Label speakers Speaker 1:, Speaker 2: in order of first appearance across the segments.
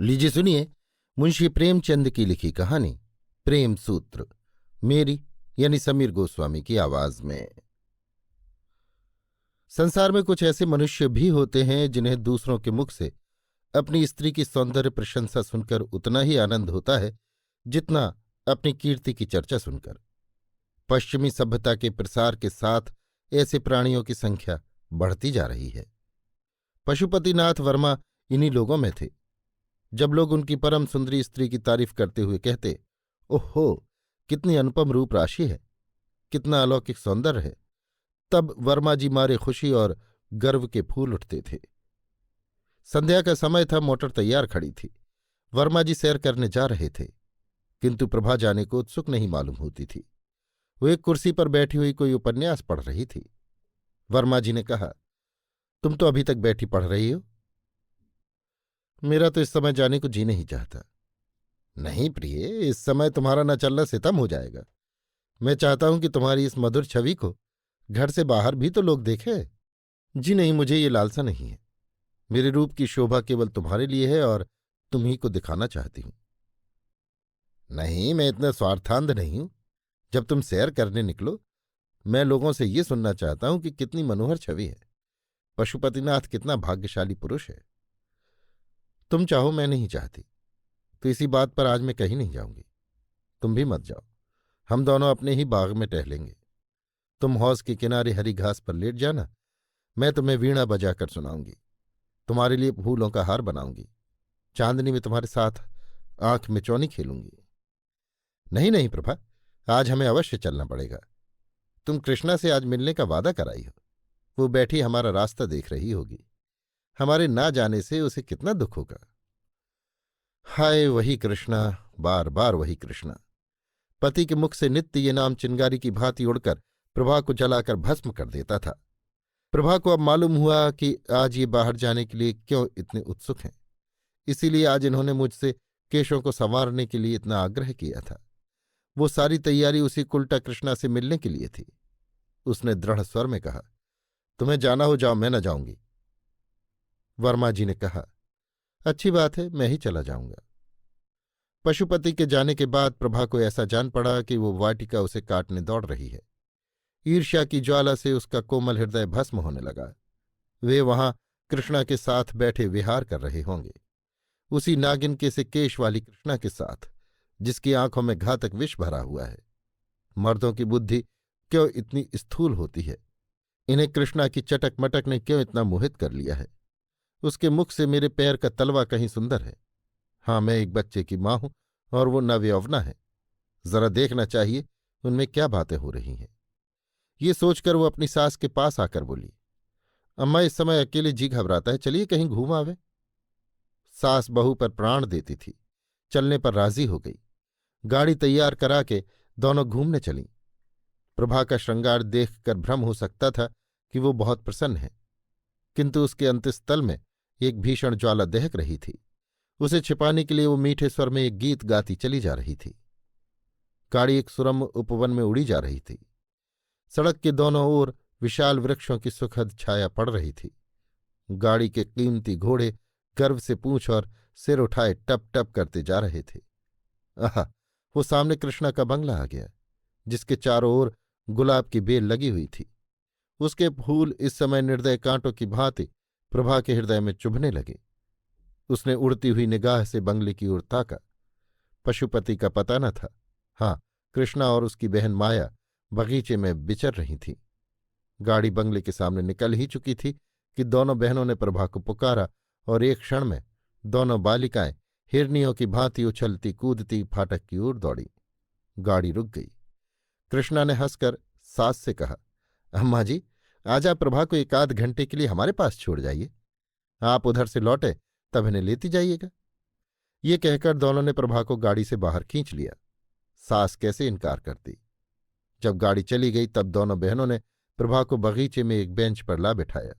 Speaker 1: लीजिए सुनिए मुंशी प्रेमचंद की लिखी कहानी प्रेम सूत्र, मेरी यानी समीर गोस्वामी की आवाज में। संसार में कुछ ऐसे मनुष्य भी होते हैं जिन्हें दूसरों के मुख से अपनी स्त्री की सौंदर्य प्रशंसा सुनकर उतना ही आनंद होता है जितना अपनी कीर्ति की चर्चा सुनकर। पश्चिमी सभ्यता के प्रसार के साथ ऐसे प्राणियों की संख्या बढ़ती जा रही है। पशुपतिनाथ वर्मा इन्हीं लोगों में थे। जब लोग उनकी परम सुंदरी स्त्री की तारीफ करते हुए कहते, ओहो कितनी अनुपम रूप राशि है, कितना अलौकिक सौंदर्य है, तब वर्मा जी मारे खुशी और गर्व के फूल उठते थे। संध्या का समय था, मोटर तैयार खड़ी थी। वर्मा जी सैर करने जा रहे थे, किंतु प्रभा जाने को उत्सुक नहीं मालूम होती थी। वो एक कुर्सी पर बैठी हुई कोई उपन्यास पढ़ रही थी। वर्मा जी ने कहा, तुम तो अभी तक बैठी पढ़ रही हो? मेरा तो इस समय जाने को जी नहीं चाहता। नहीं प्रिय, इस समय तुम्हारा न चलना सितम हो जाएगा। मैं चाहता हूं कि तुम्हारी इस मधुर छवि को घर से बाहर भी तो लोग देखें। जी नहीं, मुझे ये लालसा नहीं है। मेरे रूप की शोभा केवल तुम्हारे लिए है और तुम ही को दिखाना चाहती हूं। नहीं, मैं इतना स्वार्थांध नहीं हूं। जब तुम सैर करने निकलो, मैं लोगों से ये सुनना चाहता हूं कि कितनी मनोहर छवि है, पशुपतिनाथ कितना भाग्यशाली पुरुष है। तुम चाहो, मैं नहीं चाहती, तो इसी बात पर आज मैं कहीं नहीं जाऊंगी। तुम भी मत जाओ, हम दोनों अपने ही बाग में टहलेंगे। तुम हौज के किनारे हरी घास पर लेट जाना, मैं तुम्हें वीणा बजाकर सुनाऊंगी, तुम्हारे लिए फूलों का हार बनाऊंगी, चांदनी में तुम्हारे साथ आंख में चौनी खेलूंगी। नहीं नहीं प्रभा, आज हमें अवश्य चलना पड़ेगा। तुम कृष्णा से आज मिलने का वादा कराई हो। वो बैठी हमारा रास्ता देख रही होगी। हमारे ना जाने से उसे कितना दुख होगा। हाय वही कृष्णा, बार बार वही कृष्णा। पति के मुख से नित्य ये नाम चिंगारी की भांति उड़कर प्रभा को जलाकर भस्म कर देता था। प्रभा को अब मालूम हुआ कि आज ये बाहर जाने के लिए क्यों इतने उत्सुक हैं। इसीलिए आज इन्होंने मुझसे केशों को संवारने के लिए इतना आग्रह किया था। वो सारी तैयारी उसी कुल्टा कृष्णा से मिलने के लिए थी। उसने दृढ़ स्वर में कहा, तुम्हें जाना हो जाओ, मैं न जाऊंगी। वर्मा जी ने कहा, अच्छी बात है, मैं ही चला जाऊंगा। पशुपति के जाने के बाद प्रभा को ऐसा जान पड़ा कि वो वाटिका उसे काटने दौड़ रही है। ईर्ष्या की ज्वाला से उसका कोमल हृदय भस्म होने लगा। वे वहां कृष्णा के साथ बैठे विहार कर रहे होंगे, उसी नागिन के से केश वाली कृष्णा के साथ, जिसकी आंखों में घातक विष भरा हुआ है। मर्दों की बुद्धि क्यों इतनी स्थूल होती है? इन्हें कृष्णा की चटक मटक ने क्यों इतना मोहित कर लिया है? उसके मुख से मेरे पैर का तलवा कहीं सुंदर है। हाँ, मैं एक बच्चे की मां हूं और वो नवयौवना है। जरा देखना चाहिए उनमें क्या बातें हो रही हैं। ये सोचकर वो अपनी सास के पास आकर बोली, अम्मा इस समय अकेले जी घबराता है, चलिए कहीं घूम आवे। सास बहू पर प्राण देती थी, चलने पर राजी हो गई। गाड़ी तैयार करा के दोनों घूमने चलीं। प्रभा का श्रृंगार देखकर भ्रम हो सकता था कि वो बहुत प्रसन्न है, किंतु उसके अंतस्थल में एक भीषण ज्वाला दहक रही थी। उसे छिपाने के लिए वो मीठे स्वर में एक गीत गाती चली जा रही थी। गाड़ी एक सुरम्य उपवन में उड़ी जा रही थी। सड़क के दोनों ओर विशाल वृक्षों की सुखद छाया पड़ रही थी। गाड़ी के कीमती घोड़े गर्व से पूंछ और सिर उठाए टप टप करते जा रहे थे। आहा, वो सामने कृष्णा का बंगला आ गया, जिसके चारों ओर गुलाब की बेल लगी हुई थी। उसके फूल इस समय निर्दय कांटों की भांति प्रभा के हृदय में चुभने लगे। उसने उड़ती हुई निगाह से बंगले की ओर ताका। पशुपति का पता न था। हाँ, कृष्णा और उसकी बहन माया बगीचे में विचर रही थीं। गाड़ी बंगले के सामने निकल ही चुकी थी कि दोनों बहनों ने प्रभा को पुकारा और एक क्षण में दोनों बालिकाएं हिरनियों की भांति उछलती कूदती फाटक की ओर दौड़ी। गाड़ी रुक गई। कृष्णा ने हंसकर सास से कहा, अम्मा जी, आज आप प्रभा को एक आध घंटे के लिए हमारे पास छोड़ जाइए। आप उधर से लौटे तब इन्हें लेती जाइएगा। ये कहकर दोनों ने प्रभा को गाड़ी से बाहर खींच लिया। सास कैसे इनकार करती। जब गाड़ी चली गई तब दोनों बहनों ने प्रभा को बगीचे में एक बेंच पर ला बिठाया।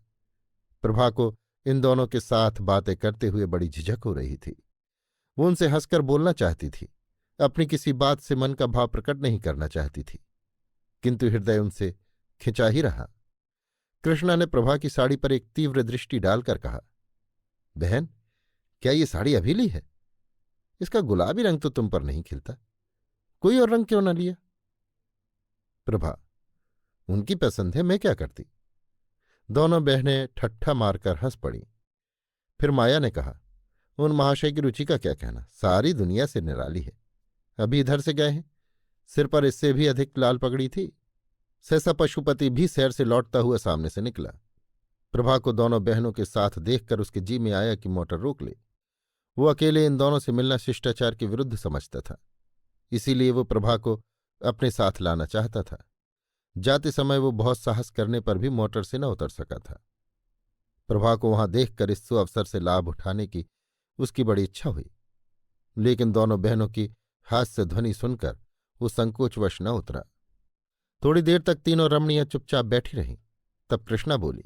Speaker 1: प्रभा को इन दोनों के साथ बातें करते हुए बड़ी झिझक हो रही थी। वो उनसे हंसकर बोलना चाहती थी, अपनी किसी बात से मन का भाव प्रकट नहीं करना चाहती थी, किंतु हृदय उनसे खिंचा ही रहा। कृष्णा ने प्रभा की साड़ी पर एक तीव्र दृष्टि डालकर कहा, बहन, क्या ये साड़ी अभी ली है? इसका गुलाबी रंग तो तुम पर नहीं खिलता, कोई और रंग क्यों न लिया? प्रभा, उनकी पसंद है, मैं क्या करती? दोनों बहनें ठट्ठा मारकर हंस पड़ी। फिर माया ने कहा, उन महाशय की रुचि का क्या कहना, सारी दुनिया से निराली है। अभी इधर से गए हैं, सिर पर इससे भी अधिक लाल पगड़ी थी। सहसा पशुपति भी सैर से लौटता हुआ सामने से निकला। प्रभा को दोनों बहनों के साथ देखकर उसके जी में आया कि मोटर रोक ले। वो अकेले इन दोनों से मिलना शिष्टाचार के विरुद्ध समझता था, इसीलिए वो प्रभा को अपने साथ लाना चाहता था। जाते समय वो बहुत साहस करने पर भी मोटर से न उतर सका था। प्रभा को वहां देखकर इस अवसर से लाभ उठाने की उसकी बड़ी इच्छा हुई, लेकिन दोनों बहनों की हास्य ध्वनि सुनकर वो संकोचवश न उतरा। थोड़ी देर तक तीनों रमणियां चुपचाप बैठी रहीं। तब कृष्णा बोली,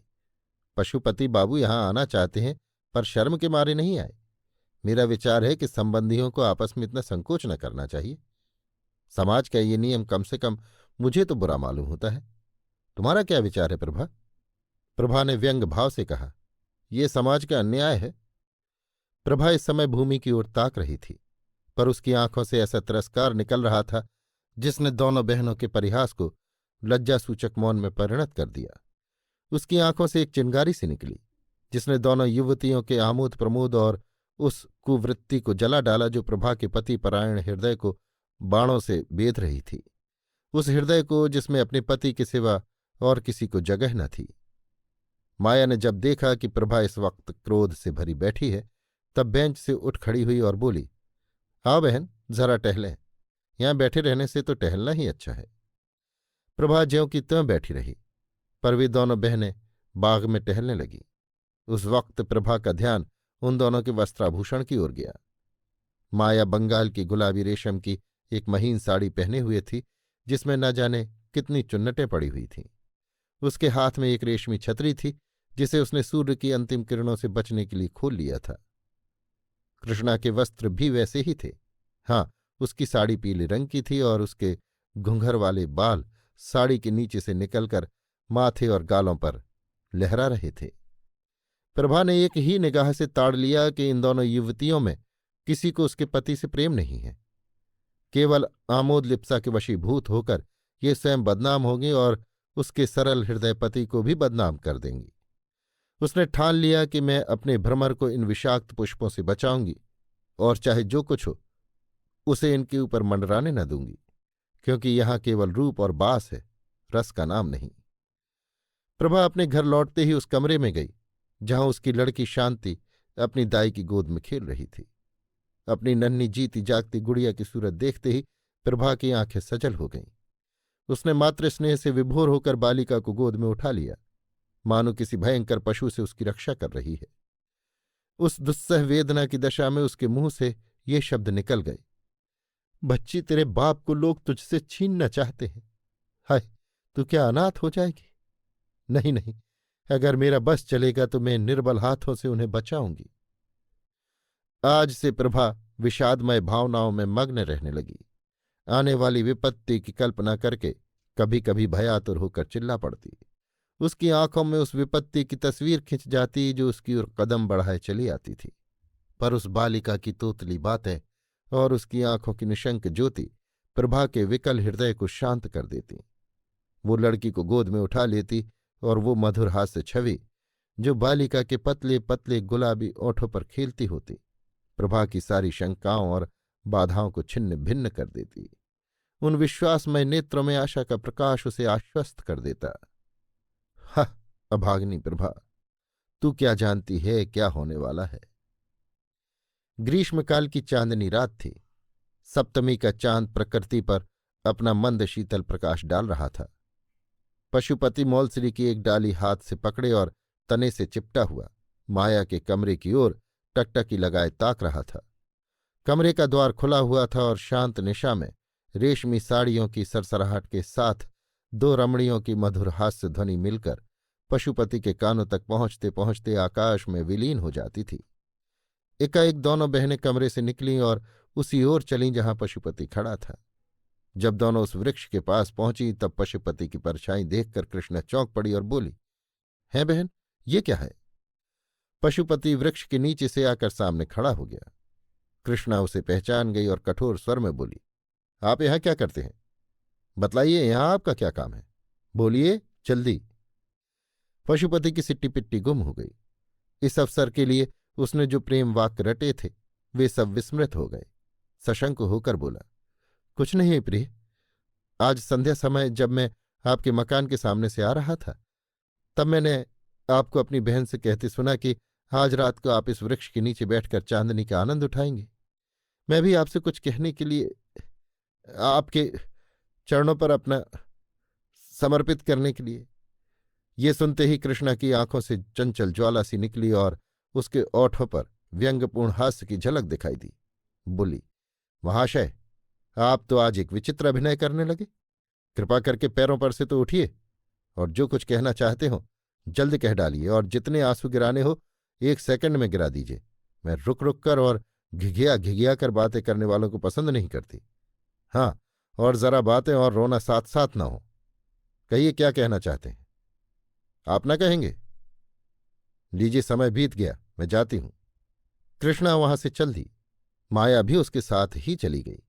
Speaker 1: पशुपति बाबू यहां आना चाहते हैं, पर शर्म के मारे नहीं आए। मेरा विचार है कि संबंधियों को आपस में इतना संकोच न करना चाहिए। समाज का ये नियम कम से कम मुझे तो बुरा मालूम होता है। तुम्हारा क्या विचार है प्रभा? प्रभा ने व्यंग भाव से कहा, ये समाज का अन्याय है। प्रभा इस समय भूमि की ओर ताक रही थी, पर उसकी आंखों से ऐसा तिरस्कार निकल रहा था जिसने दोनों बहनों के परिहास को लज्जासूचक मौन में परिणत कर दिया। उसकी आंखों से एक चिंगारी सी निकली, जिसने दोनों युवतियों के आमोद प्रमोद और उस कुवृत्ति को जला डाला जो प्रभा के पति परायण हृदय को बाणों से बेध रही थी, उस हृदय को जिसमें अपने पति के सिवा और किसी को जगह न थी। माया ने जब देखा कि प्रभा इस वक्त क्रोध से भरी बैठी है, तब बेंच से उठ खड़ी हुई और बोली, आओ बहन, जरा टहलें। यहां बैठे रहने से तो टहलना ही अच्छा है। प्रभा ज्यों की त्यों बैठी रही, पर वे दोनों बहनें बाग में टहलने लगी। उस वक्त प्रभा का ध्यान उन दोनों के वस्त्राभूषण की ओर गया। माया बंगाल की गुलाबी रेशम की एक महीन साड़ी पहने हुए थी, जिसमें न जाने कितनी चुन्नटें पड़ी हुई थीं। उसके हाथ में एक रेशमी छतरी थी, जिसे उसने सूर्य की अंतिम किरणों से बचने के लिए खोल लिया था। कृष्णा के वस्त्र भी वैसे ही थे। हाँ, उसकी साड़ी पीले रंग की थी और उसके घुंघर वाले बाल साड़ी के नीचे से निकलकर माथे और गालों पर लहरा रहे थे। प्रभा ने एक ही निगाह से ताड़ लिया कि इन दोनों युवतियों में किसी को उसके पति से प्रेम नहीं है। केवल आमोद लिप्सा के वशीभूत होकर ये स्वयं बदनाम होंगी और उसके सरल हृदय पति को भी बदनाम कर देंगी। उसने ठान लिया कि मैं अपने भ्रमर को इन विषाक्त पुष्पों से बचाऊंगी, और चाहे जो कुछ हो उसे इनके ऊपर मंडराने न दूंगी, क्योंकि यहां केवल रूप और बास है, रस का नाम नहीं। प्रभा अपने घर लौटते ही उस कमरे में गई जहां उसकी लड़की शांति अपनी दाई की गोद में खेल रही थी। अपनी नन्ही जीती जागती गुड़िया की सूरत देखते ही प्रभा की आंखें सजल हो गईं। उसने मातृ स्नेह से विभोर होकर बालिका को गोद में उठा लिया, मानो किसी भयंकर पशु से उसकी रक्षा कर रही है। उस दुस्सह वेदना की दशा में उसके मुंह से ये शब्द निकल गए, बच्ची, तेरे बाप को लोग तुझसे छीनना चाहते हैं। हाय, तू क्या अनाथ हो जाएगी? नहीं नहीं, अगर मेरा बस चलेगा तो मैं निर्बल हाथों से उन्हें बचाऊंगी। आज से प्रभा विषादमय भावनाओं में मग्न रहने लगी। आने वाली विपत्ति की कल्पना करके कभी कभी भयातुर होकर चिल्ला पड़ती। उसकी आंखों में उस विपत्ति की तस्वीर खिंच जाती जो उसकी ओर कदम बढ़ाए चली आती थी। पर उस बालिका की तोतली बातें और उसकी आंखों की निशंक ज्योति प्रभा के विकल हृदय को शांत कर देती। वो लड़की को गोद में उठा लेती और वो मधुर हास्य छवि जो बालिका के पतले पतले गुलाबी ओठों पर खेलती होती प्रभा की सारी शंकाओं और बाधाओं को छिन्न भिन्न कर देती। उन विश्वासमय नेत्रों में आशा का प्रकाश उसे आश्वस्त कर देता। हा, अभागिनी प्रभा, तू क्या जानती है क्या होने वाला है। ग्रीष्मकाल की चांदनी रात थी। सप्तमी का चांद प्रकृति पर अपना मंद शीतल प्रकाश डाल रहा था। पशुपति मौलसरी की एक डाली हाथ से पकड़े और तने से चिपटा हुआ माया के कमरे की ओर टकटकी लगाए ताक रहा था। कमरे का द्वार खुला हुआ था और शांत निशा में रेशमी साड़ियों की सरसराहट के साथ दो रमणियों की मधुर हास्य ध्वनि मिलकर पशुपति के कानों तक पहुंचते पहुंचते आकाश में विलीन हो जाती थी। एकाएक दोनों बहनें कमरे से निकलीं और उसी ओर चलीं जहां पशुपति खड़ा था। जब दोनों उस वृक्ष के पास पहुंची तब पशुपति की परछाई देखकर कृष्णा चौंक पड़ी और बोली, है बहन, ये क्या है? पशुपति वृक्ष के नीचे से आकर सामने खड़ा हो गया। कृष्णा उसे पहचान गई और कठोर स्वर में बोली, आप यहां क्या करते हैं? बतलाइए, यहां आपका क्या काम है? बोलिए जल्दी। पशुपति की सिट्टी पिट्टी गुम हो गई। इस अवसर के लिए उसने जो प्रेम वाक्य रटे थे वे सब विस्मृत हो गए। सशंक होकर बोला, कुछ नहीं प्रिय। आज संध्या समय जब मैं आपके मकान के सामने से आ रहा था तब मैंने आपको अपनी बहन से कहते सुना कि आज रात को आप इस वृक्ष के नीचे बैठकर चांदनी का आनंद उठाएंगे। मैं भी आपसे कुछ कहने के लिए, आपके चरणों पर अपना समर्पित करने के लिए। ये सुनते ही कृष्णा की आंखों से चंचल ज्वाला सी निकली और उसके ओठों पर व्यंग्यपूर्ण हास्य की झलक दिखाई दी। बोली, महाशय, आप तो आज एक विचित्र अभिनय करने लगे। कृपा करके पैरों पर से तो उठिए और जो कुछ कहना चाहते हो जल्द कह डालिए, और जितने आंसू गिराने हो 1 सेकंड में गिरा दीजिए। मैं रुक रुक कर और घिघिया घिघिया कर बातें करने वालों को पसंद नहीं करती। हाँ, और जरा बातें और रोना साथ साथ ना हो। कहिए, क्या कहना चाहते हैं? आप ना कहेंगे? लीजिए, समय बीत गया, मैं जाती हूं। कृष्णा वहां से चल दी। माया भी उसके साथ ही चली गई।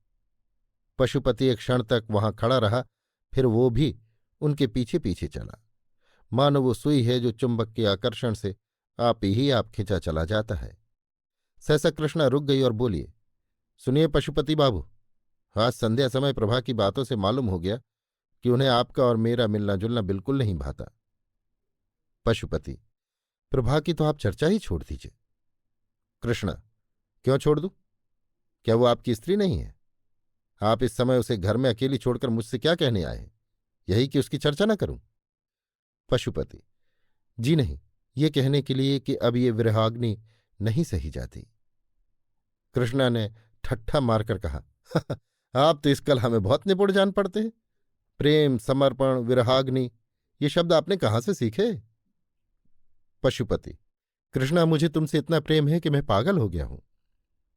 Speaker 1: पशुपति एक क्षण तक वहां खड़ा रहा, फिर वो भी उनके पीछे पीछे चला। मानो वो सुई है जो चुंबक के आकर्षण से आप ही आप खिंचा चला जाता है। सहसा कृष्णा रुक गई और बोली, सुनिए पशुपति बाबू, आज संध्या समय प्रभा की बातों से मालूम हो गया कि उन्हें आपका और मेरा मिलना जुलना बिल्कुल नहीं भाता। पशुपति, प्रभा की तो आप चर्चा ही छोड़ दीजिए। कृष्णा, क्यों छोड़ दूं? क्या वो आपकी स्त्री नहीं है? आप इस समय उसे घर में अकेली छोड़कर मुझसे क्या कहने आए हैं? यही कि उसकी चर्चा न करूं? पशुपति, जी नहीं, ये कहने के लिए कि अब ये विरहाग्नि नहीं सही जाती। कृष्णा ने ठट्ठा मारकर कहा, आप तो इस कलह में बहुत निपुण जान पड़ते हैं। प्रेम, समर्पण, विरहाग्नि, ये शब्द आपने कहाँ से सीखे? पशुपति, कृष्णा, मुझे तुमसे इतना प्रेम है कि मैं पागल हो गया हूं।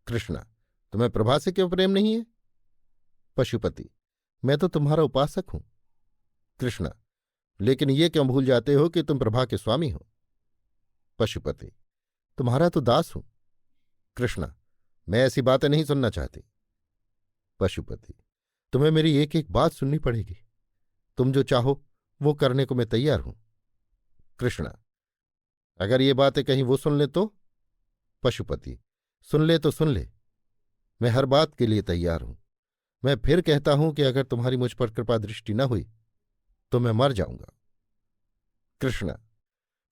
Speaker 1: कृष्णा, तुम्हें प्रभा से क्यों प्रेम नहीं है? पशुपति, मैं तो तुम्हारा उपासक हूं। कृष्णा, लेकिन ये क्यों भूल जाते हो कि तुम प्रभा के स्वामी हो? पशुपति, तुम्हारा तो दास हूं। कृष्णा, मैं ऐसी बातें नहीं सुनना चाहती। पशुपति, तुम्हें मेरी एक एक बात सुननी पड़ेगी। तुम जो चाहो वो करने को मैं तैयार हूं। कृष्णा, अगर ये बातें कहीं वो सुन ले तो? पशुपति, सुन ले तो सुन ले, मैं हर बात के लिए तैयार हूं। मैं फिर कहता हूं कि अगर तुम्हारी मुझ पर कृपा दृष्टि न हुई तो मैं मर जाऊंगा। कृष्णा,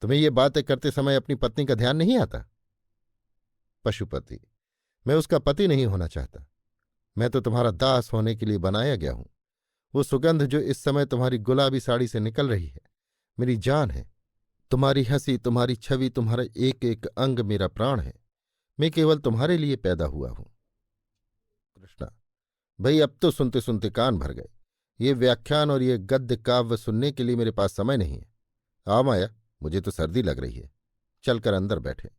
Speaker 1: तुम्हें ये बातें करते समय अपनी पत्नी का ध्यान नहीं आता? पशुपति, मैं उसका पति नहीं होना चाहता। मैं तो तुम्हारा दास होने के लिए बनाया गया हूं। वो सुगंध जो इस समय तुम्हारी गुलाबी साड़ी से निकल रही है मेरी जान है। तुम्हारी हंसी, तुम्हारी छवि, तुम्हारा एक एक अंग मेरा प्राण है। मैं केवल तुम्हारे लिए पैदा हुआ हूं। कृष्णा, भाई, अब तो सुनते सुनते कान भर गए। ये व्याख्यान और ये गद्य काव्य सुनने के लिए मेरे पास समय नहीं है। आ माया, मुझे तो सर्दी लग रही है, चलकर अंदर बैठे।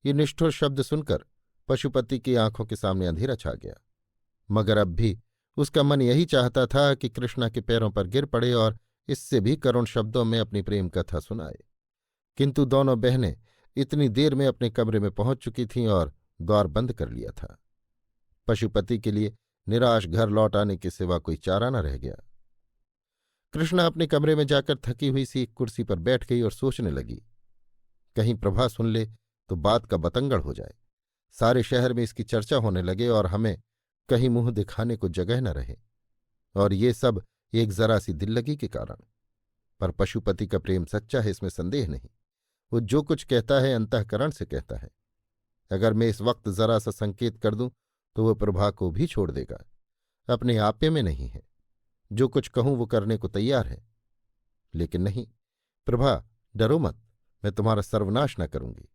Speaker 1: ये निष्ठुर शब्द सुनकर पशुपति की आंखों के सामने अंधेरा छा गया, मगर अब भी उसका मन यही चाहता था कि कृष्णा के पैरों पर गिर पड़े और इससे भी करुण शब्दों में अपनी प्रेम कथा सुनाए। किंतु दोनों बहनें इतनी देर में अपने कमरे में पहुंच चुकी थीं और द्वार बंद कर लिया था। पशुपति के लिए निराश घर लौट आने के सिवा कोई चारा न रह गया। कृष्णा अपने कमरे में जाकर थकी हुई सी एक कुर्सी पर बैठ गई और सोचने लगी, कहीं प्रभा सुन ले तो बात का बतंगड़ हो जाए। सारे शहर में इसकी चर्चा होने लगे और हमें कहीं मुंह दिखाने को जगह न रहे, और ये सब एक जरा सी दिल्लगी के कारण। पर पशुपति का प्रेम सच्चा है, इसमें संदेह नहीं। वो जो कुछ कहता है अंतःकरण से कहता है। अगर मैं इस वक्त जरा सा संकेत कर दूं तो वह प्रभा को भी छोड़ देगा। अपने आपे में नहीं है, जो कुछ कहूं वो करने को तैयार है। लेकिन नहीं, प्रभा, डरो मत, मैं तुम्हारा सर्वनाश न करूंगी।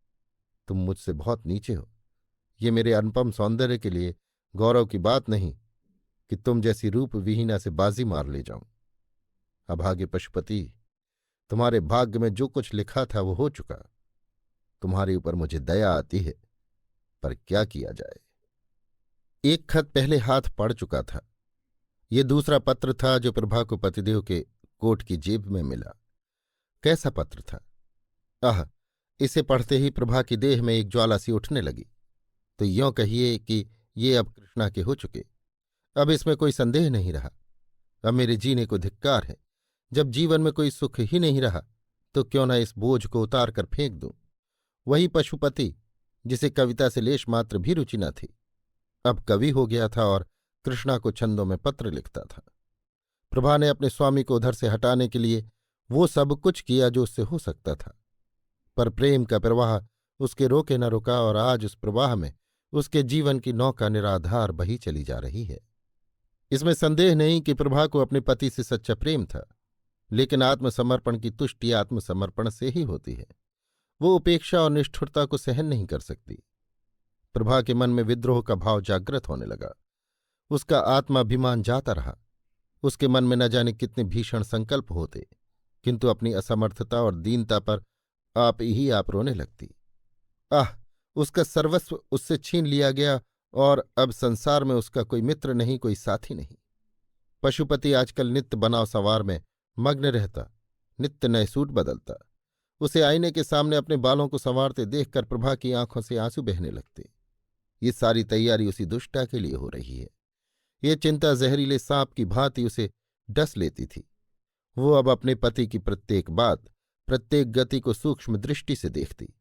Speaker 1: तुम मुझसे बहुत नीचे हो। ये मेरे अनुपम सौंदर्य के लिए गौरव की बात नहीं कि तुम जैसी रूप विहीना से बाजी मार ले जाऊं। अभागे पशुपति, तुम्हारे भाग्य में जो कुछ लिखा था वो हो चुका। तुम्हारे ऊपर मुझे दया आती है, पर क्या किया जाए। एक खत पहले हाथ पड़ चुका था। ये दूसरा पत्र था जो प्रभा को पतिदेव के कोट की जेब में मिला। कैसा पत्र था! आह, इसे पढ़ते ही प्रभा की देह में एक ज्वाला सी उठने लगी। तो यों कहिए कि ये अब कृष्णा के हो चुके। अब इसमें कोई संदेह नहीं रहा। अब मेरे जीने को धिक्कार है। जब जीवन में कोई सुख ही नहीं रहा तो क्यों न इस बोझ को उतार कर फेंक दूं। वही पशुपति जिसे कविता से लेश मात्र भी रुचि न थी, अब कवि हो गया था और कृष्णा को छंदों में पत्र लिखता था। प्रभा ने अपने स्वामी को उधर से हटाने के लिए वो सब कुछ किया जो उससे हो सकता था, पर प्रेम का प्रवाह उसके रोके न रुका और आज उस प्रवाह में उसके जीवन की नौका निराधार बही चली जा रही है। इसमें संदेह नहीं कि प्रभा को अपने पति से सच्चा प्रेम था, लेकिन आत्मसमर्पण की तुष्टि आत्मसमर्पण से ही होती है। वो उपेक्षा और निष्ठुरता को सहन नहीं कर सकती। प्रभा के मन में विद्रोह का भाव जागृत होने लगा। उसका आत्माभिमान जाता रहा। उसके मन में न जाने कितने भीषण संकल्प होते, किंतु अपनी असमर्थता और दीनता पर आप रोने लगती। आह, उसका सर्वस्व उससे छीन लिया गया और अब संसार में उसका कोई मित्र नहीं, कोई साथी नहीं। पशुपति आजकल नित्य बनाव सवार में मग्न रहता, नित्य नए सूट बदलता। उसे आईने के सामने अपने बालों को संवारते देखकर प्रभा की आंखों से आंसू बहने लगते। ये सारी तैयारी उसी दुष्टा के लिए हो रही है। ये चिंता जहरीले सांप की भांति उसे डस लेती थी। वो अब अपने पति की प्रत्येक बात, प्रत्येक गति को सूक्ष्म दृष्टि से देखती।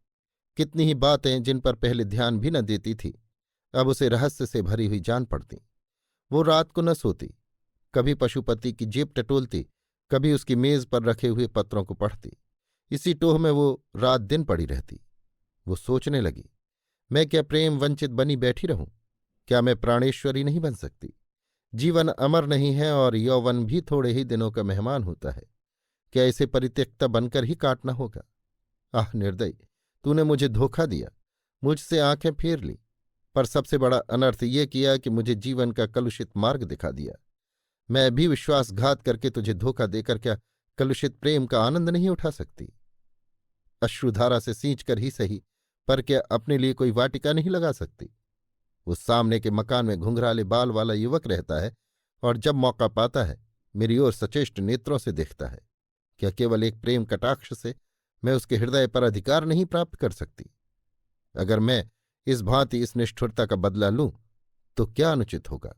Speaker 1: कितनी ही बातें जिन पर पहले ध्यान भी न देती थी, अब उसे रहस्य से भरी हुई जान पड़ती। वो रात को न सोती, कभी पशुपति की जेब टटोलती, कभी उसकी मेज पर रखे हुए पत्रों को पढ़ती। इसी टोह में वो रात दिन पड़ी रहती। वो सोचने लगी, मैं क्या प्रेम वंचित बनी बैठी रहूं? क्या मैं प्राणेश्वरी नहीं बन सकती? जीवन अमर नहीं है और यौवन भी थोड़े ही दिनों का मेहमान होता है। क्या इसे परित्यक्ता बनकर ही काटना होगा? आह निर्दयी, तूने मुझे धोखा दिया, मुझसे आंखें फेर ली, पर सबसे बड़ा अनर्थ ये किया कि मुझे जीवन का कलुषित मार्ग दिखा दिया। मैं भी विश्वासघात करके तुझे धोखा देकर क्या कलुषित प्रेम का आनंद नहीं उठा सकती? अश्रुधारा से सींच कर ही सही, पर क्या अपने लिए कोई वाटिका नहीं लगा सकती? उस सामने के मकान में घुंघराले बाल वाला युवक रहता है और जब मौका पाता है मेरी ओर सचेष्ट नेत्रों से देखता है। क्या केवल एक प्रेम कटाक्ष से मैं उसके हृदय पर अधिकार नहीं प्राप्त कर सकती? अगर मैं इस भांति इस निष्ठुरता का बदला लूं तो क्या अनुचित होगा?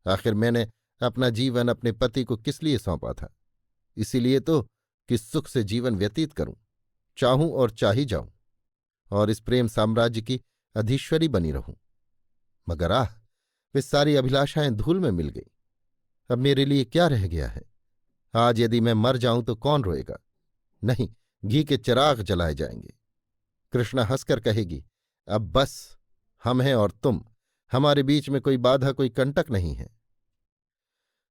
Speaker 1: आखिर मैंने अपना जीवन अपने पति को किस लिए सौंपा था? इसीलिए तो कि सुख से जीवन व्यतीत करूं, चाहूं और चाही जाऊं, और इस प्रेम साम्राज्य की अधीश्वरी बनी रहूं। मगर आह, वे सारी अभिलाषाएं धूल में मिल गई। अब मेरे लिए क्या रह गया है? आज यदि मैं मर जाऊं तो कौन रोएगा? नहीं, घी के चिराग जलाए जाएंगे। कृष्णा हंसकर कहेगी, अब बस, हम हैं और तुम, हमारे बीच में कोई बाधा, कोई कंटक नहीं है।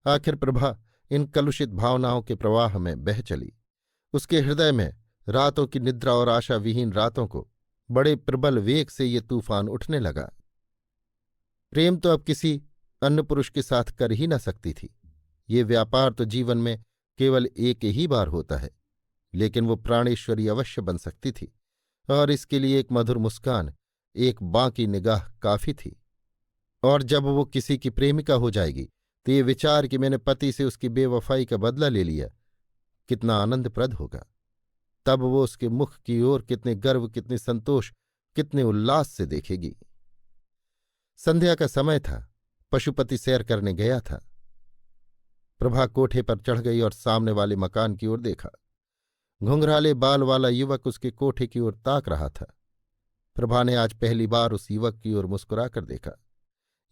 Speaker 1: आखिर प्रभा इन कलुषित भावनाओं के प्रवाह में बह चली। उसके हृदय में रातों की निद्रा और आशा विहीन रातों को बड़े प्रबल वेग से ये तूफान उठने लगा। प्रेम तो अब किसी अन्य पुरुष के साथ कर ही न सकती थी। ये व्यापार तो जीवन में केवल एक ही बार होता है, लेकिन वो प्राणेश्वरी अवश्य बन सकती थी, और इसके लिए एक मधुर मुस्कान, एक बांकी निगाह काफी थी। और जब वो किसी की प्रेमिका हो जाएगी तो ये विचार कि मैंने पति से उसकी बेवफाई का बदला ले लिया कितना आनंदप्रद होगा। तब वो उसके मुख की ओर कितने गर्व, कितने संतोष, कितने उल्लास से देखेगी। संध्या का समय था। पशुपति सैर करने गया था। प्रभा कोठे पर चढ़ गई और सामने वाले मकान की ओर देखा। घुंघराले बाल वाला युवक उसके कोठे की ओर ताक रहा था। प्रभा ने आज पहली बार उस युवक की ओर मुस्कुराकर देखा।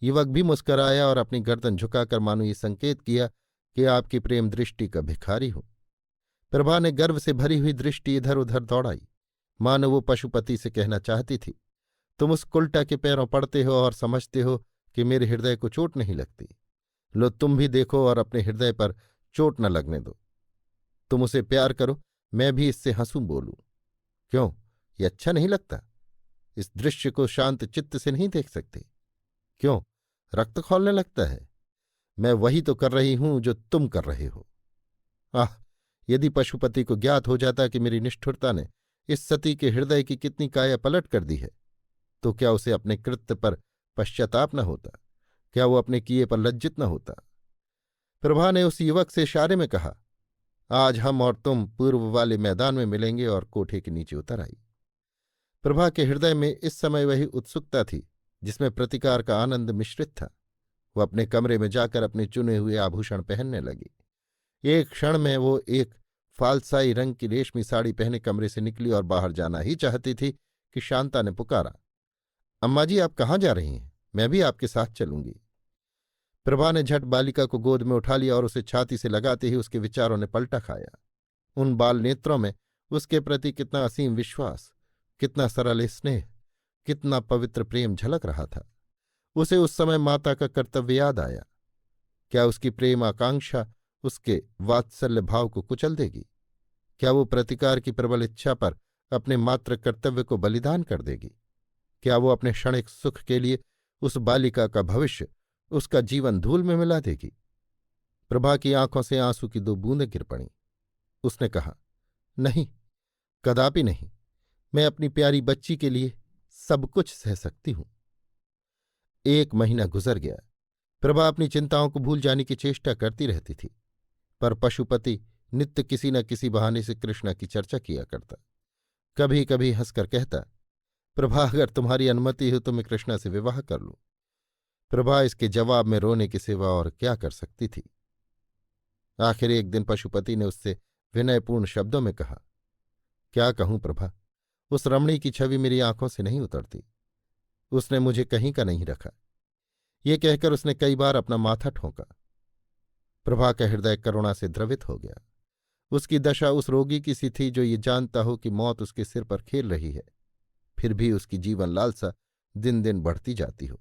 Speaker 1: युवक भी मुस्कुराया और अपनी गर्दन झुकाकर मानो ये संकेत किया कि आपकी प्रेम दृष्टि का भिखारी हूं। प्रभा ने गर्व से भरी हुई दृष्टि इधर उधर दौड़ाई, मानो वो पशुपति से कहना चाहती थी, तुम उस कुल्टा के पैरों पड़ते हो और समझते हो कि मेरे हृदय को चोट नहीं लगती। लो तुम भी देखो और अपने हृदय पर चोट न लगने दो। तुम उसे प्यार करो, मैं भी इससे हंसूं बोलूं। क्यों, ये अच्छा नहीं लगता? इस दृश्य को शांत चित्त से नहीं देख सकते? क्यों, रक्त खौलने लगता है? मैं वही तो कर रही हूं जो तुम कर रहे हो। आह, यदि पशुपति को ज्ञात हो जाता कि मेरी निष्ठुरता ने इस सती के हृदय की कितनी काया पलट कर दी है, तो क्या उसे अपने कृत्य पर पश्चाताप न होता? क्या वो अपने किए पर लज्जित न होता? प्रभा ने उस युवक से इशारे में कहा, आज हम और तुम पूर्व वाले मैदान में मिलेंगे, और कोठे के नीचे उतर आई। प्रभा के हृदय में इस समय वही उत्सुकता थी जिसमें प्रतिकार का आनंद मिश्रित था। वो अपने कमरे में जाकर अपने चुने हुए आभूषण पहनने लगी। एक क्षण में वो एक फालसाई रंग की रेशमी साड़ी पहने कमरे से निकली और बाहर जाना ही चाहती थी कि शांता ने पुकारा, अम्मा जी, आप कहाँ जा रही हैं? मैं भी आपके साथ चलूंगी। प्रभा ने झट बालिका को गोद में उठा लिया और उसे छाती से लगाते ही उसके विचारों ने पलटा खाया। उन बाल नेत्रों में उसके प्रति कितना असीम विश्वास, कितना सरल स्नेह, कितना पवित्र प्रेम झलक रहा था। उसे उस समय माता का कर्तव्य याद आया। क्या उसकी प्रेम आकांक्षा उसके वात्सल्य भाव को कुचल देगी? क्या वो प्रतिकार की प्रबल इच्छा पर अपने मात्र कर्तव्य को बलिदान कर देगी? क्या वो अपने क्षणिक सुख के लिए उस बालिका का भविष्य, उसका जीवन धूल में मिला देगी? प्रभा की आंखों से आंसू की 2 बूंदें गिर पड़ीं। उसने कहा, नहीं, कदापि नहीं। मैं अपनी प्यारी बच्ची के लिए सब कुछ सह सकती हूं। 1 महीना गुजर गया। प्रभा अपनी चिंताओं को भूल जाने की चेष्टा करती रहती थी, पर पशुपति नित्य किसी न किसी बहाने से कृष्णा की चर्चा किया करता। कभी कभी हंसकर कहता, प्रभा, अगर तुम्हारी अनुमति हो तो मैं कृष्णा से विवाह कर लूं। प्रभा इसके जवाब में रोने के सिवा और क्या कर सकती थी। आखिर एक दिन पशुपति ने उससे विनयपूर्ण शब्दों में कहा, क्या कहूं प्रभा, उस रमणी की छवि मेरी आंखों से नहीं उतरती। उसने मुझे कहीं का नहीं रखा। ये कहकर उसने कई बार अपना माथा ठोंका। प्रभा का हृदय करुणा से द्रवित हो गया। उसकी दशा उस रोगी की सी थी जो ये जानता हो कि मौत उसके सिर पर खेल रही है, फिर भी उसकी जीवन लालसा दिन दिन बढ़ती जाती हो।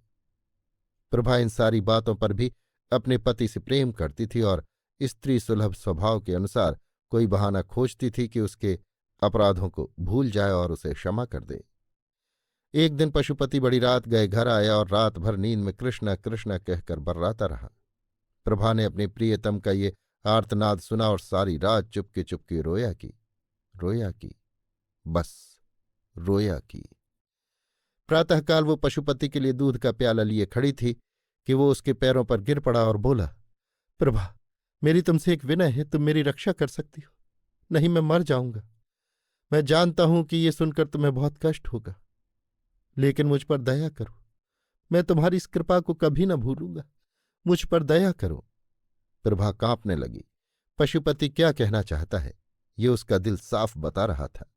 Speaker 1: प्रभा इन सारी बातों पर भी अपने पति से प्रेम करती थी और स्त्री सुलभ स्वभाव के अनुसार कोई बहाना खोजती थी कि उसके अपराधों को भूल जाए और उसे क्षमा कर दे। एक दिन पशुपति बड़ी रात गए घर आया और रात भर नींद में कृष्णा कृष्णा कहकर बर्राता रहा। प्रभा ने अपने प्रियतम का ये आर्तनाद सुना और सारी रात चुपके चुपके रोया की, बस रोया की। प्रातःकाल वो पशुपति के लिए दूध का प्याला लिए खड़ी थी कि वो उसके पैरों पर गिर पड़ा और बोला, प्रभा, मेरी तुमसे एक विनय है, तुम मेरी रक्षा कर सकती हो। नहीं, मैं मर जाऊंगा। मैं जानता हूं कि ये सुनकर तुम्हें बहुत कष्ट होगा, लेकिन मुझ पर दया करो। मैं तुम्हारी इस कृपा को कभी न भूलूंगा। मुझ पर दया करो। प्रभा कांपने लगी। पशुपति क्या कहना चाहता है ये उसका दिल साफ बता रहा था।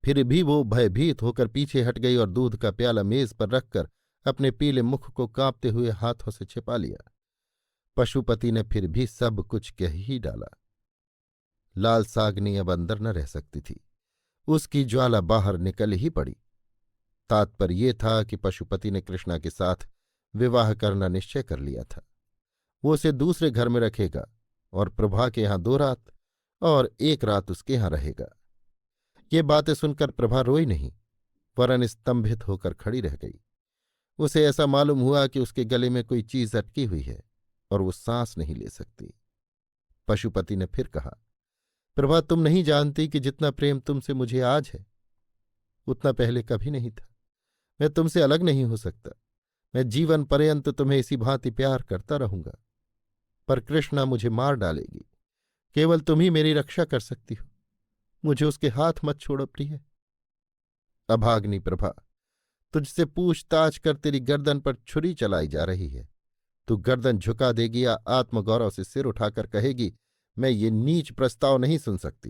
Speaker 1: फिर भी वो भयभीत होकर पीछे हट गई और दूध का प्याला मेज पर रखकर अपने पीले मुख को कांपते हुए हाथों से छिपा लिया। पशुपति ने फिर भी सब कुछ कह ही डाला। लाल सागनी अब अंदर न रह सकती थी। उसकी ज्वाला बाहर निकल ही पड़ी। तात्पर्य ये था कि पशुपति ने कृष्णा के साथ विवाह करना निश्चय कर लिया था। वो उसे दूसरे घर में रखेगा और प्रभा के यहां 2 रात और 1 रात उसके यहां रहेगा। ये बातें सुनकर प्रभा रोई नहीं, वरन स्तंभित होकर खड़ी रह गई। उसे ऐसा मालूम हुआ कि उसके गले में कोई चीज अटकी हुई है और वो सांस नहीं ले सकती। पशुपति ने फिर कहा, प्रभा, तुम नहीं जानती कि जितना प्रेम तुमसे मुझे आज है उतना पहले कभी नहीं था। मैं तुमसे अलग नहीं हो सकता। मैं जीवन पर्यंत तुम्हें इसी भांति प्यार करता रहूंगा। पर कृष्णा मुझे मार डालेगी। केवल तुम ही मेरी रक्षा कर सकती हो। मुझे उसके हाथ मत छोड़ो प्रिय। अभाग्नि प्रभा, तुझसे पूछताछ कर तेरी गर्दन पर छुरी चलाई जा रही है। तू गर्दन झुका देगी या आत्मगौरव से सिर उठाकर कहेगी, मैं ये नीच प्रस्ताव नहीं सुन सकती।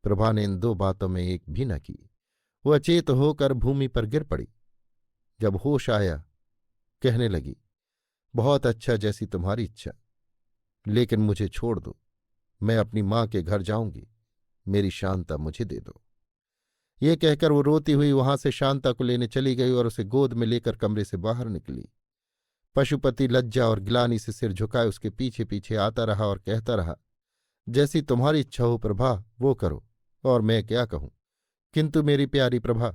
Speaker 1: प्रभा ने इन 2 बातों में एक भी न की। वो अचेत होकर भूमि पर गिर पड़ी। जब होश आया, कहने लगी, बहुत अच्छा, जैसी तुम्हारी इच्छा, लेकिन मुझे छोड़ दो। मैं अपनी मां के घर जाऊंगी। मेरी शांता मुझे दे दो। ये कहकर वो रोती हुई वहां से शांता को लेने चली गई और उसे गोद में लेकर कमरे से बाहर निकली। पशुपति लज्जा और ग्लानि से सिर झुकाए उसके पीछे पीछे आता रहा और कहता रहा, जैसी तुम्हारी इच्छा हो प्रभा, वो करो, और मैं क्या कहूं। किंतु मेरी प्यारी प्रभा,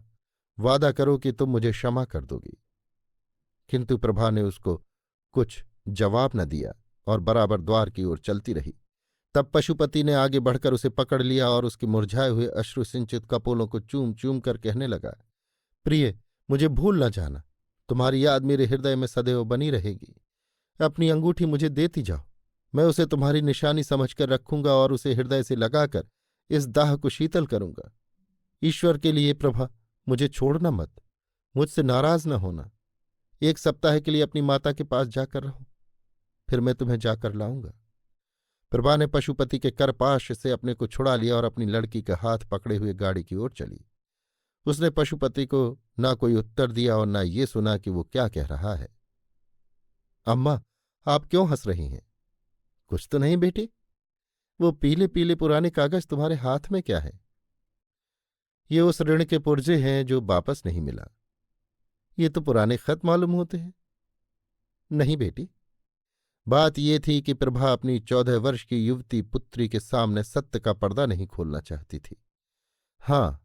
Speaker 1: वादा करो कि तुम मुझे क्षमा कर दोगी। किंतु प्रभा ने उसको कुछ जवाब न दिया और बराबर द्वार की ओर चलती रही। तब पशुपति ने आगे बढ़कर उसे पकड़ लिया और उसके मुरझाए हुए अश्रुसिंचित कपोलों को चूम चूम कर कहने लगा, प्रिय, मुझे भूल न जाना। तुम्हारी याद मेरे हृदय में सदैव बनी रहेगी। अपनी अंगूठी मुझे देती जाओ। मैं उसे तुम्हारी निशानी समझकर रखूंगा और उसे हृदय से लगाकर इस दाह को शीतल करूंगा। ईश्वर के लिए प्रभा, मुझे छोड़ना मत। मुझसे नाराज न होना। 1 सप्ताह के लिए अपनी माता के पास जाकर रहो, फिर मैं तुम्हें जाकर लाऊंगा। प्रभा ने पशुपति के करपाश से अपने को छुड़ा लिया और अपनी लड़की का हाथ पकड़े हुए गाड़ी की ओर चली। उसने पशुपति को ना कोई उत्तर दिया और ना ये सुना कि वो क्या कह रहा है। अम्मा, आप क्यों हंस रही हैं? कुछ तो नहीं बेटी? वो पीले पीले पुराने कागज तुम्हारे हाथ में क्या है? ये उस ऋण के पुर्जे हैं जो वापस नहीं मिला। ये तो पुराने खत मालूम होते हैं। नहीं बेटी, बात ये थी कि प्रभा अपनी 14 वर्ष की युवती पुत्री के सामने सत्य का पर्दा नहीं खोलना चाहती थी। हाँ,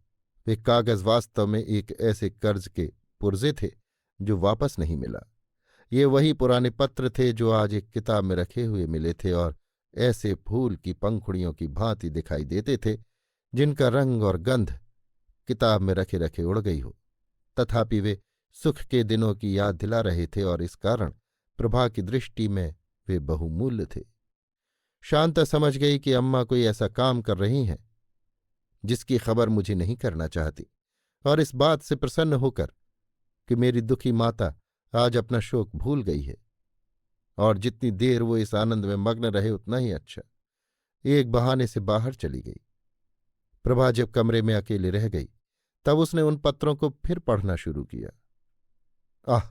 Speaker 1: वे कागज वास्तव में एक ऐसे कर्ज के पुर्जे थे जो वापस नहीं मिला। ये वही पुराने पत्र थे जो आज एक किताब में रखे हुए मिले थे और ऐसे फूल की पंखुड़ियों की भांति दिखाई देते थे जिनका रंग और गंध किताब में रखे रखे उड़ गई हो। तथापि वे सुख के दिनों की याद दिला रहे थे और इस कारण प्रभा की दृष्टि में वे बहुमूल्य थे। शांता समझ गई कि अम्मा कोई ऐसा काम कर रही हैं जिसकी खबर मुझे नहीं करना चाहती, और इस बात से प्रसन्न होकर कि मेरी दुखी माता आज अपना शोक भूल गई है, और जितनी देर वो इस आनंद में मग्न रहे उतना ही अच्छा, एक बहाने से बाहर चली गई। प्रभा जब कमरे में अकेले रह गई तब उसने उन पत्रों को फिर पढ़ना शुरू किया। आह,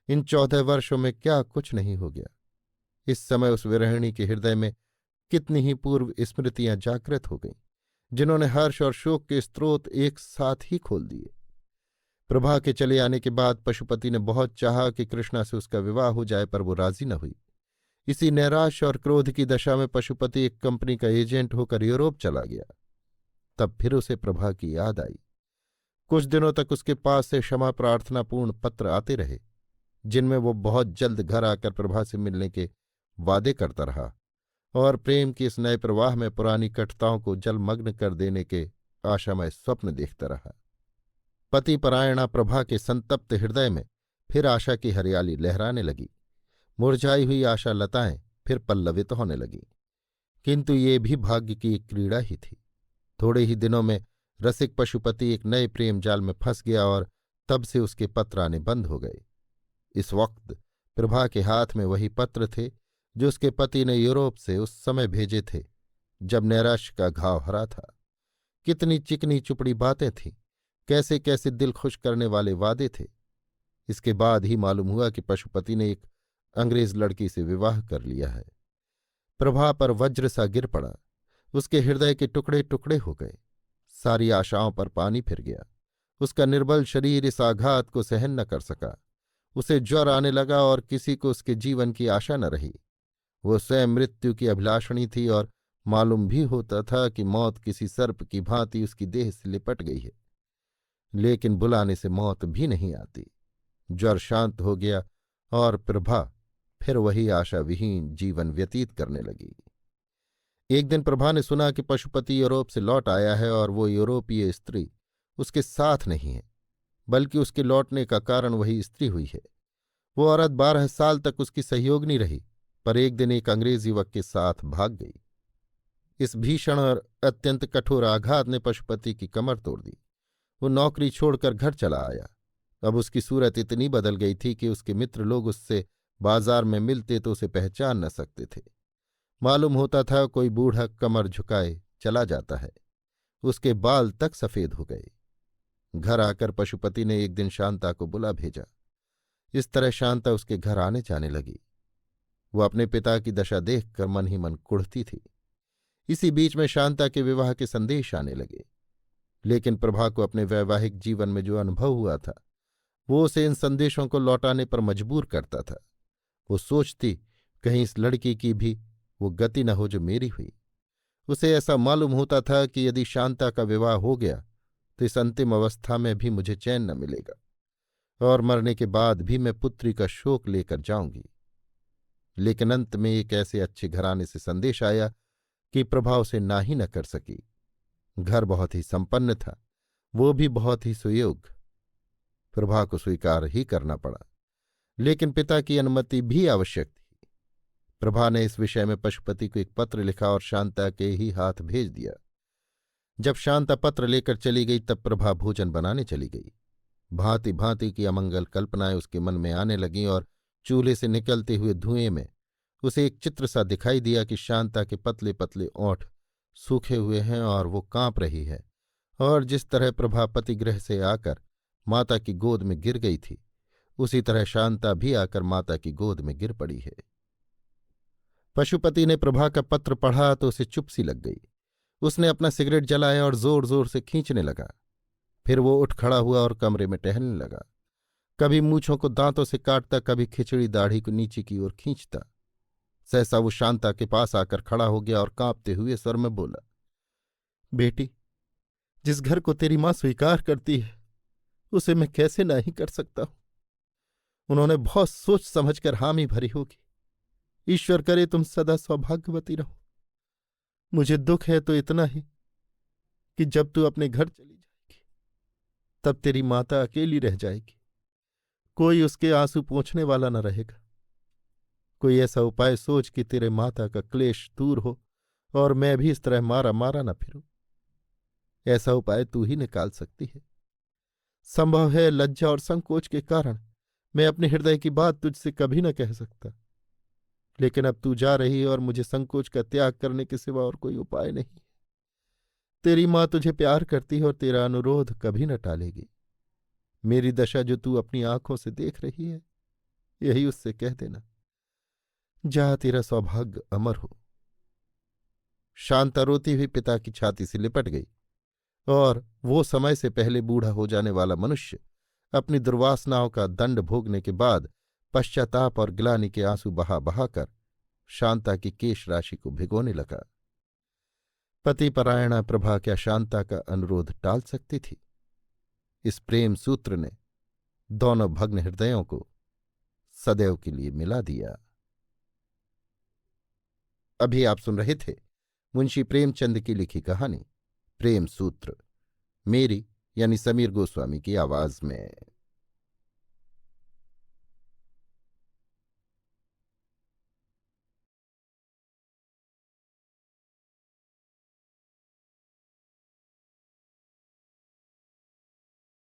Speaker 1: इन 14 वर्षों में क्या कुछ नहीं हो गया। इस समय उस विरहिणी के हृदय में कितनी ही पूर्व स्मृतियां जागृत हो गईं, जिन्होंने हर्ष और शोक के स्रोत एक साथ ही खोल दिए। प्रभा के चले आने के बाद पशुपति ने बहुत चाहा कि कृष्णा से उसका विवाह हो जाए, पर वो राजी न हुई। इसी नैराश और क्रोध की दशा में पशुपति एक कंपनी का एजेंट होकर यूरोप चला गया। तब फिर उसे प्रभा की याद आई। कुछ दिनों तक उसके पास से क्षमा प्रार्थनापूर्ण पत्र आते रहे, जिनमें वो बहुत जल्द घर आकर प्रभा से मिलने के वादे करता रहा और प्रेम के इस नए प्रवाह में पुरानी कटुताओं को जलमग्न कर देने के आशामय स्वप्न देखता रहा। पतिपरायणा प्रभा के संतप्त हृदय में फिर आशा की हरियाली लहराने लगी। मुरझाई हुई आशा लताएं फिर पल्लवित होने लगीं। किंतु ये भी भाग्य की एक क्रीड़ा ही थी। थोड़े ही दिनों में रसिक पशुपति एक नए प्रेम जाल में फंस गया और तब से उसके पत्र आने बंद हो गए। इस वक्त प्रभा के हाथ में वही पत्र थे जो उसके पति ने यूरोप से उस समय भेजे थे जब नैराश्य का घाव हरा था। कितनी चिकनी चुपड़ी बातें थीं, कैसे कैसे दिल खुश करने वाले वादे थे। इसके बाद ही मालूम हुआ कि पशुपति ने एक अंग्रेज लड़की से विवाह कर लिया है। प्रभा पर वज्र सा गिर पड़ा। उसके हृदय के टुकड़े टुकड़े हो गए। सारी आशाओं पर पानी फिर गया। उसका निर्बल शरीर इस आघात को सहन न कर सका। उसे ज्वर आने लगा और किसी को उसके जीवन की आशा न रही। वो स्वयं मृत्यु की अभिलाषणी थी और मालूम भी होता था कि मौत किसी सर्प की भांति उसकी देह से लिपट गई है, लेकिन बुलाने से मौत भी नहीं आती। ज्वर शांत हो गया और प्रभा फिर वही आशाविहीन जीवन व्यतीत करने लगी। एक दिन प्रभा ने सुना कि पशुपति यूरोप से लौट आया है और वो यूरोपीय स्त्री उसके साथ नहीं है, बल्कि उसके लौटने का कारण वही स्त्री हुई है। वो औरत 12 साल तक उसकी सहयोगिनी रही, पर एक दिन एक अंग्रेज युवक के साथ भाग गई। इस भीषण और अत्यंत कठोर आघात ने पशुपति की कमर तोड़ दी। वो नौकरी छोड़कर घर चला आया। अब उसकी सूरत इतनी बदल गई थी कि उसके मित्र लोग उससे बाजार में मिलते तो उसे पहचान न सकते थे। मालूम होता था कोई बूढ़ा कमर झुकाए चला जाता है। उसके बाल तक सफेद हो गए। घर आकर पशुपति ने एक दिन शांता को बुला भेजा। इस तरह शांता उसके घर आने जाने लगी। वो अपने पिता की दशा देखकर मन ही मन कुढ़ती थी। इसी बीच में शांता के विवाह के संदेश आने लगे, लेकिन प्रभा को अपने वैवाहिक जीवन में जो अनुभव हुआ था वो उसे इन संदेशों को लौटाने पर मजबूर करता था। वो सोचती कहीं इस लड़की की भी वो गति न हो जो मेरी हुई। उसे ऐसा मालूम होता था कि यदि शांता का विवाह हो गया तो इस अंतिम अवस्था में भी मुझे चैन न मिलेगा और मरने के बाद भी मैं पुत्री का शोक लेकर जाऊंगी। लेकिन अंत में एक ऐसे अच्छे घराने से संदेश आया कि प्रभा उसे ना ही न कर सकी। घर बहुत ही संपन्न था, वो भी बहुत ही सुयोग्य। प्रभा को स्वीकार ही करना पड़ा, लेकिन पिता की अनुमति भी आवश्यक थी। प्रभा ने इस विषय में पशुपति को एक पत्र लिखा और शांता के ही हाथ भेज दिया। जब शांता पत्र लेकर चली गई तब प्रभा भोजन बनाने चली गई। भांति भांति की अमंगल कल्पनाएं उसके मन में आने लगीं और चूल्हे से निकलते हुए धुएं में उसे एक चित्र सा दिखाई दिया कि शांता के पतले पतले ओंठ सूखे हुए हैं और वो कांप रही है, और जिस तरह प्रभा पतिगृह से आकर माता की गोद में गिर गई थी उसी तरह शांता भी आकर माता की गोद में गिर पड़ी है। पशुपति ने प्रभा का पत्र पढ़ा तो उसे चुप सी लग गई। उसने अपना सिगरेट जलाया और जोर जोर से खींचने लगा। फिर वो उठ खड़ा हुआ और कमरे में टहलने लगा। कभी मूंछों को दांतों से काटता, कभी खिचड़ी दाढ़ी को नीचे की ओर खींचता। सहसा वो शांता के पास आकर खड़ा हो गया और कांपते हुए स्वर में बोला, बेटी, जिस घर को तेरी मां स्वीकार करती है उसे मैं कैसे नहीं कर सकता हूं। उन्होंने बहुत सोच समझकर हामी भरी होगी। ईश्वर करे तुम सदा सौभाग्यवती रहो। मुझे दुख है तो इतना ही कि जब तू अपने घर चली जाएगी तब तेरी माता अकेली रह जाएगी। कोई उसके आंसू पोंछने वाला न रहेगा। कोई ऐसा उपाय सोच कि तेरे माता का क्लेश दूर हो और मैं भी इस तरह मारा मारा न फिरूं। ऐसा उपाय तू ही निकाल सकती है। संभव है लज्जा और संकोच के कारण मैं अपने हृदय की बात तुझसे कभी न कह सकता, लेकिन अब तू जा रही है और मुझे संकोच का त्याग करने के सिवा और कोई उपाय नहीं। तेरी मां तुझे प्यार करती है और तेरा अनुरोध कभी न टालेगी। मेरी दशा जो तू अपनी आंखों से देख रही है यही उससे कह देना। जा, तेरा सौभाग्य अमर हो। शांता रोती हुई पिता की छाती से लिपट गई और वो समय से पहले बूढ़ा हो जाने वाला मनुष्य अपनी दुर्वासनाओं का दंड भोगने के बाद पश्चाताप और ग्लानि के आंसू बहा बहाकर शांता की केश राशि को भिगोने लगा। पतिपरायणा प्रभा क्या शांता का अनुरोध टाल सकती थी? इस प्रेम सूत्र ने दोनों भग्न हृदयों को सदैव के लिए मिला दिया। अभी आप सुन रहे थे मुंशी प्रेमचंद की लिखी कहानी प्रेम सूत्र, मेरी यानी समीर गोस्वामी की आवाज में।